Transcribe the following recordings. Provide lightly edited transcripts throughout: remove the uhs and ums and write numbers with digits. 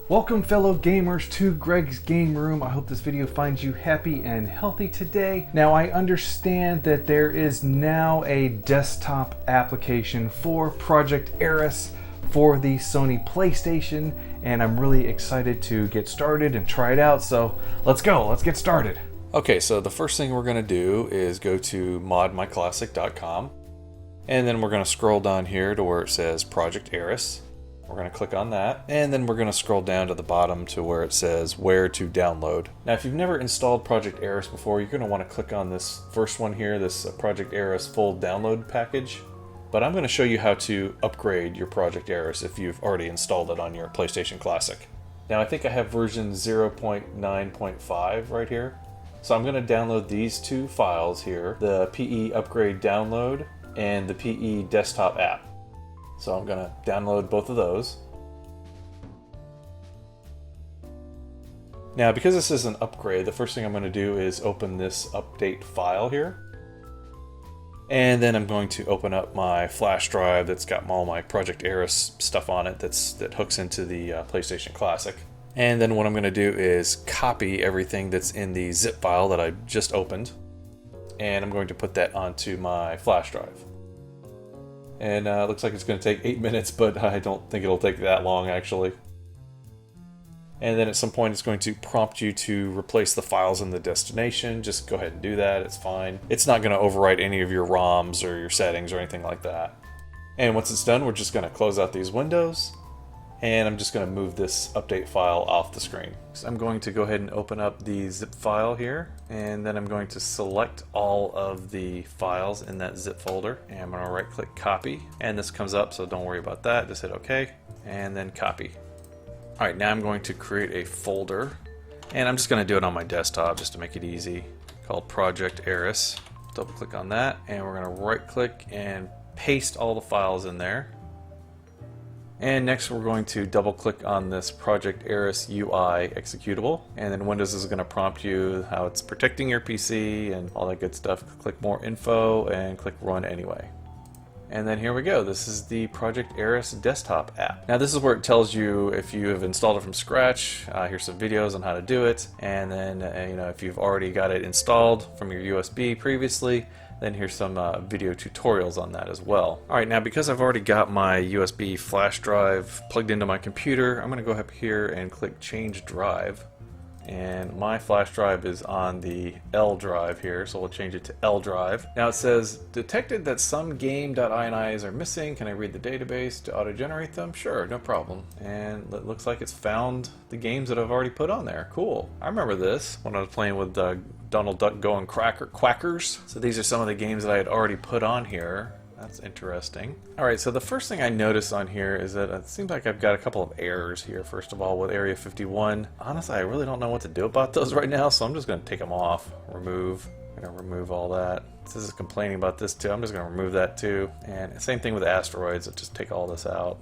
Welcome fellow gamers to Greg's Game Room. I hope this video finds you happy and healthy today. Now I understand that there is now a desktop application for Project Eris for the Sony PlayStation, and I'm really excited to get started and try it out. So let's get started. Okay, so the first thing we're going to do is go to modmyclassic.com, and then we're going to scroll down here to where it says Project Eris. We're going to click on that, and then we're going to scroll down to the bottom to where it says where to download. Now if you've never installed Project Eris before, you're going to want to click on this first one here, this Project Eris full download package. But I'm going to show you how to upgrade your Project Eris if you've already installed it on your PlayStation Classic. Now I think I have version 0.9.5 right here. So I'm going to download these two files here, the PE Upgrade Download and the PE Desktop app. So I'm going to download both of those. Now because this is an upgrade, the first thing I'm going to do is open this update file here. And then I'm going to open up my flash drive that's got all my Project Eris stuff on it that hooks into the PlayStation Classic. And then what I'm going to do is copy everything that's in the zip file that I just opened. And I'm going to put that onto my flash drive. And it looks like it's going to take 8 minutes, but I don't think it'll take that long actually. And then at some point it's going to prompt you to replace the files in the destination. Just go ahead and do that, it's fine. It's not going to overwrite any of your ROMs or your settings or anything like that. And once it's done, we're just going to close out these windows. And I'm just going to move this update file off the screen. So I'm going to go ahead and open up the zip file here, and then I'm going to select all of the files in that zip folder, and I'm going to right click copy, and this comes up, so don't worry about that, just hit OK, and then copy. Alright, now I'm going to create a folder, and I'm just going to do it on my desktop just to make it easy, called Project Eris. Double click on that, and we're going to right click and paste all the files in there. And next we're going to double click on this Project Eris UI executable, and then Windows is going to prompt you how it's protecting your PC and all that good stuff. Click more info and click run anyway. And then here we go, this is the Project Eris desktop app. Now this is where it tells you if you have installed it from scratch, here's some videos on how to do it, and then if you've already got it installed from your USB previously, then here's some video tutorials on that as well. Alright, now because I've already got my USB flash drive plugged into my computer, I'm going to go up here and click change drive. And my flash drive is on the L drive here, so we'll change it to L drive. Now it says, detected that some game.inis are missing. Can I read the database to auto-generate them? Sure, no problem. And it looks like it's found the games that I've already put on there. Cool. I remember this when I was playing with Donald Duck Going Quackers. So these are some of the games that I had already put on here. That's interesting. Alright, so the first thing I notice on here is that it seems like I've got a couple of errors here. First of all, with Area 51. Honestly, I really don't know what to do about those right now, so I'm just going to take them off. Remove. I'm going to remove all that. This is complaining about this too. I'm just going to remove that too. And same thing with asteroids. I'll just take all this out.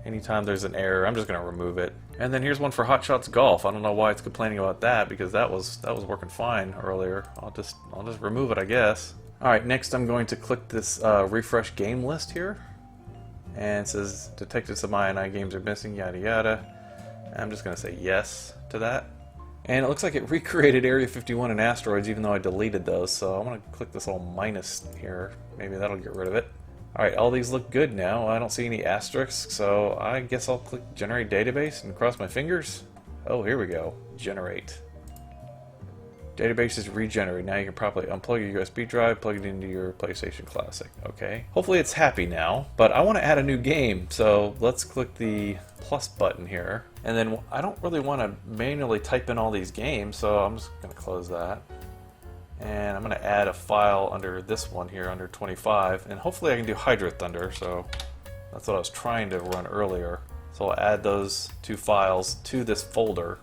Anytime there's an error, I'm just going to remove it. And then here's one for Hot Shots Golf. I don't know why it's complaining about that, because that was working fine earlier. I'll just remove it, I guess. Alright, next I'm going to click this refresh game list here. And it says detected some INI games are missing, yada yada. I'm just going to say yes to that. And it looks like it recreated Area 51 and asteroids even though I deleted those. So I'm going to click this little minus here. Maybe that'll get rid of it. Alright, all these look good now. I don't see any asterisks, so I guess I'll click generate database and cross my fingers. Oh, here we go. Generate. Database is regenerated. Now you can properly unplug your USB drive, plug it into your PlayStation Classic. Okay. Hopefully it's happy now, but I want to add a new game, so let's click the plus button here. And then I don't really want to manually type in all these games, so I'm just going to close that. And I'm going to add a file under this one here, under 25, and hopefully I can do Hydro Thunder, so that's what I was trying to run earlier. So I'll add those two files to this folder.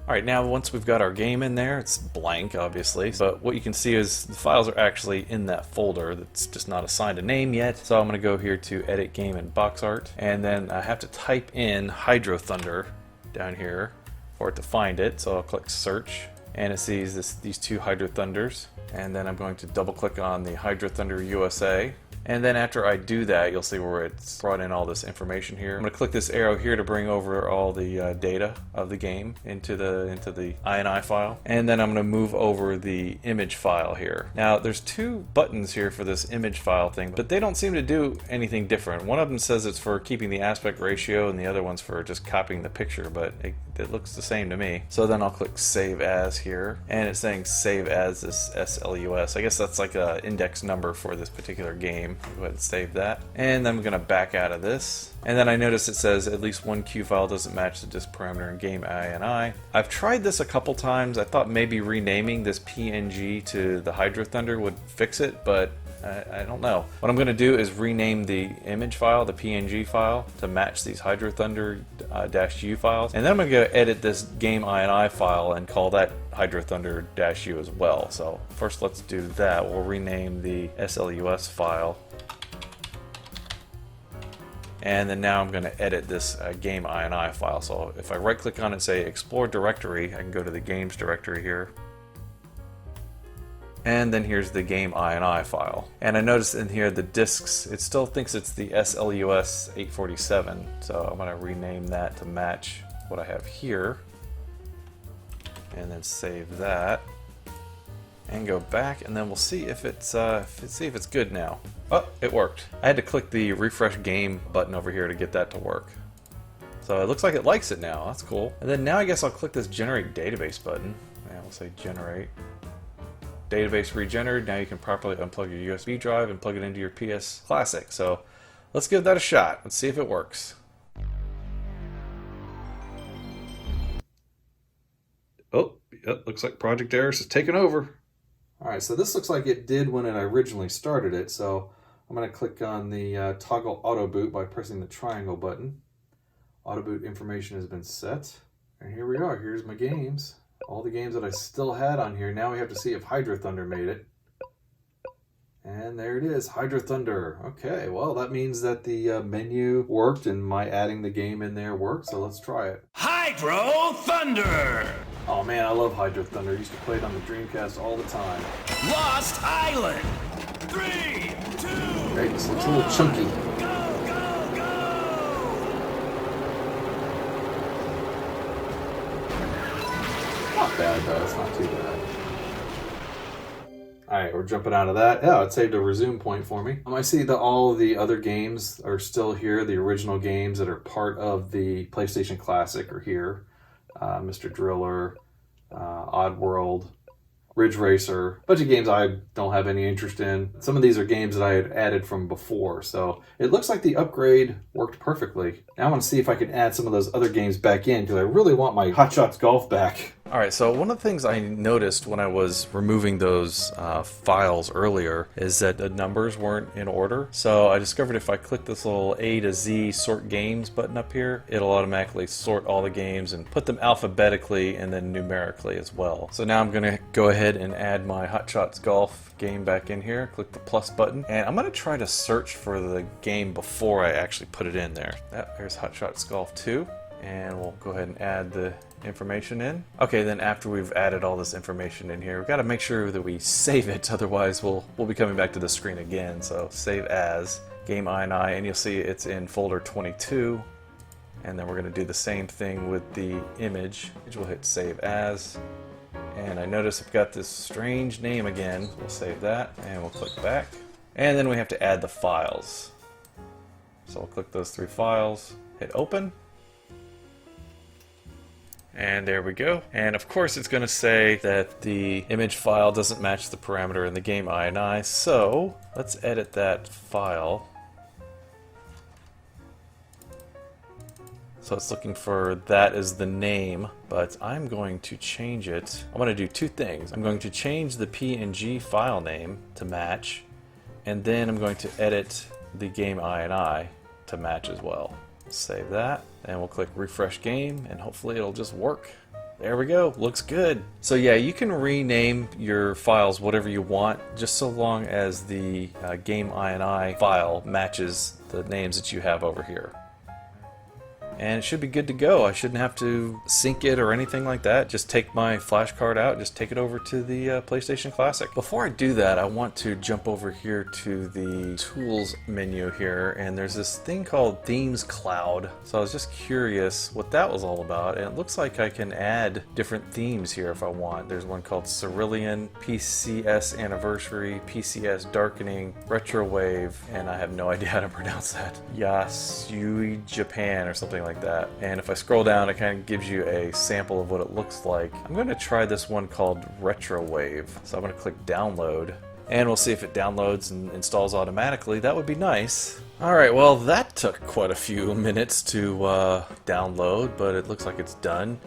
Alright, now once we've got our game in there, it's blank obviously, but what you can see is the files are actually in that folder that's just not assigned a name yet. So I'm going to go here to Edit Game and Box Art, and then I have to type in Hydro Thunder down here for it to find it. So I'll click Search, and it sees these two Hydro Thunders, and then I'm going to double click on the Hydro Thunder USA, And then after I do that, you'll see where it's brought in all this information here. I'm going to click this arrow here to bring over all the data of the game into the INI file. And then I'm going to move over the image file here. Now there's two buttons here for this image file thing, but they don't seem to do anything different. One of them says it's for keeping the aspect ratio and the other one's for just copying the picture, but it looks the same to me. So then I'll click Save As here, and it's saying Save As this SLUS. I guess that's like an index number for this particular game. Go ahead and save that. And then I'm going to back out of this. And then I notice it says at least one Q file doesn't match the disk parameter in game INI. I've tried this a couple times. I thought maybe renaming this PNG to the Hydro Thunder would fix it, but I don't know. What I'm going to do is rename the image file, the PNG file, to match these Hydro Thunder -U files. And then I'm going to go edit this game INI file and call that Hydro Thunder -U as well. So first let's do that. We'll rename the SLUS file. And then now I'm going to edit this game INI file. So if I right click on it and say Explore Directory, I can go to the games directory here. And then here's the game INI file. And I noticed in here the disks, it still thinks it's the SLUS 847. So I'm going to rename that to match what I have here. And then save that. And go back, and then we'll see if it's good now. Oh, it worked. I had to click the refresh game button over here to get that to work. So it looks like it likes it now. That's cool. And then now I guess I'll click this generate database button. And we'll say generate. Database regenerated. Now you can properly unplug your USB drive and plug it into your PS Classic. So let's give that a shot. Let's see if it works. Oh, it looks like Project Eris is taking over. Alright, so this looks like it did when I originally started it, so I'm going to click on the toggle auto boot by pressing the triangle button. Auto boot information has been set. And here we are, here's my games. All the games that I still had on here. Now we have to see if Hydro Thunder made it. And there it is, Hydro Thunder. Okay, well that means that the menu worked and my adding the game in there worked, so let's try it. Hydro Thunder! Oh man, I love Hydro Thunder. I used to play it on the Dreamcast all the time. Lost Island! 3, 2, Great, this looks a little chunky. go, go, go! Not bad though, it's not too bad. Alright, we're jumping out of that. Yeah, it saved a resume point for me. I see that all of the other games are still here. The original games that are part of the PlayStation Classic are here. Mr. Driller, Oddworld, Ridge Racer, a bunch of games I don't have any interest in. Some of these are games that I had added from before, so it looks like the upgrade worked perfectly. Now I want to see if I can add some of those other games back in, because I really want my Hot Shots Golf back. Alright, so one of the things I noticed when I was removing those files earlier is that the numbers weren't in order. So I discovered if I click this little A to Z sort games button up here, it'll automatically sort all the games and put them alphabetically and then numerically as well. So now I'm going to go ahead and add my Hot Shots Golf game back in here. Click the plus button, and I'm going to try to search for the game before I actually put it in there. There's Hot Shots Golf 2. And we'll go ahead and add the information in. Okay, then after we've added all this information in here, we've got to make sure that we save it, otherwise we'll be coming back to the screen again. So save as game INI, and you'll see it's in folder 22. And then we're going to do the same thing with the image. We'll hit save as. And I notice I've got this strange name again. We'll save that, and we'll click back. And then we have to add the files. So we'll click those 3 files, hit open. And there we go. And of course it's going to say that the image file doesn't match the parameter in the game INI. So let's edit that file. So it's looking for that as the name, but I'm going to change it. I'm going to do 2 things. I'm going to change the PNG file name to match, and then I'm going to edit the game INI to match as well. Save that, and we'll click refresh game, and hopefully it'll just work. There we go, looks good. So yeah, you can rename your files whatever you want, just so long as the game INI file matches the names that you have over here. and it should be good to go. I shouldn't have to sync it or anything like that. Just take my flash card out, just take it over to the PlayStation Classic. Before I do that, I want to jump over here to the tools menu here, and there's this thing called Themes Cloud. So I was just curious what that was all about, and it looks like I can add different themes here if I want. There's one called Cerulean, PCS Anniversary, PCS Darkening, Retrowave, and I have no idea how to pronounce that. Yasui Japan or something like that. And if I scroll down, it kind of gives you a sample of what it looks like. I'm going to try this one called Retrowave. So I'm going to click download, and we'll see if it downloads and installs automatically. That would be nice. Alright, well that took quite a few minutes to download, but it looks like it's done.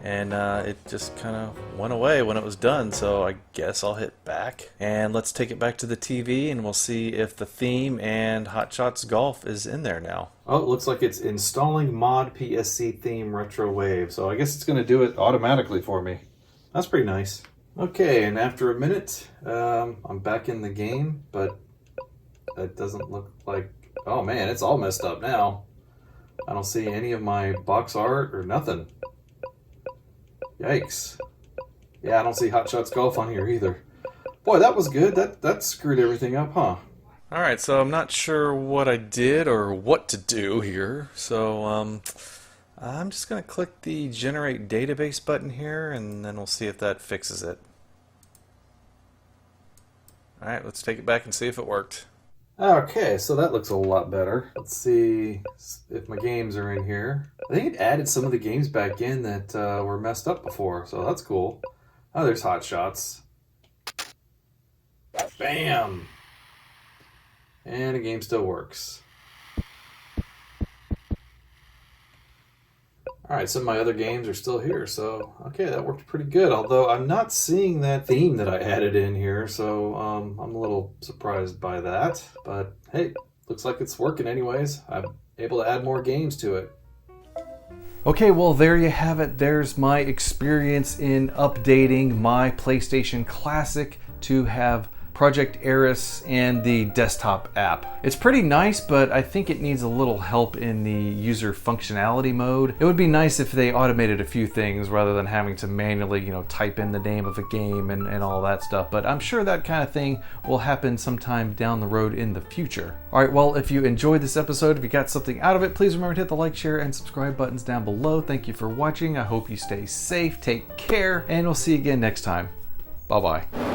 And it just kind of went away when it was done, so I guess I'll hit back. And let's take it back to the TV, and we'll see if the theme and Hot Shots Golf is in there now. Oh, it looks like it's installing mod PSC theme Retro Wave, so I guess it's going to do it automatically for me. That's pretty nice. Okay, and after a minute, I'm back in the game, but it doesn't look like... Oh man, it's all messed up now. I don't see any of my box art or nothing. Yikes. Yeah, I don't see Hot Shots Golf on here either. Boy, that was good. That screwed everything up, huh? Alright, so I'm not sure what I did or what to do here. So, I'm just going to click the Generate Database button here, and then we'll see if that fixes it. Alright, let's take it back and see if it worked. Okay, so that looks a lot better. Let's see if my games are in here. I think it added some of the games back in that were messed up before, so that's cool. Oh, there's Hot Shots. Bam! And the game still works. Alright, some of my other games are still here, so okay, that worked pretty good. Although I'm not seeing that theme that I added in here, so I'm a little surprised by that. But hey, looks like it's working anyways. I'm able to add more games to it. Okay, well there you have it. There's my experience in updating my PlayStation Classic to have Project Eris and the desktop app. It's pretty nice, but I think it needs a little help in the user functionality mode. It would be nice if they automated a few things rather than having to manually, type in the name of a game and all that stuff. But I'm sure that kind of thing will happen sometime down the road in the future. All right, well, if you enjoyed this episode, if you got something out of it, please remember to hit the like, share, and subscribe buttons down below. Thank you for watching. I hope you stay safe, take care, and we'll see you again next time. Bye-bye.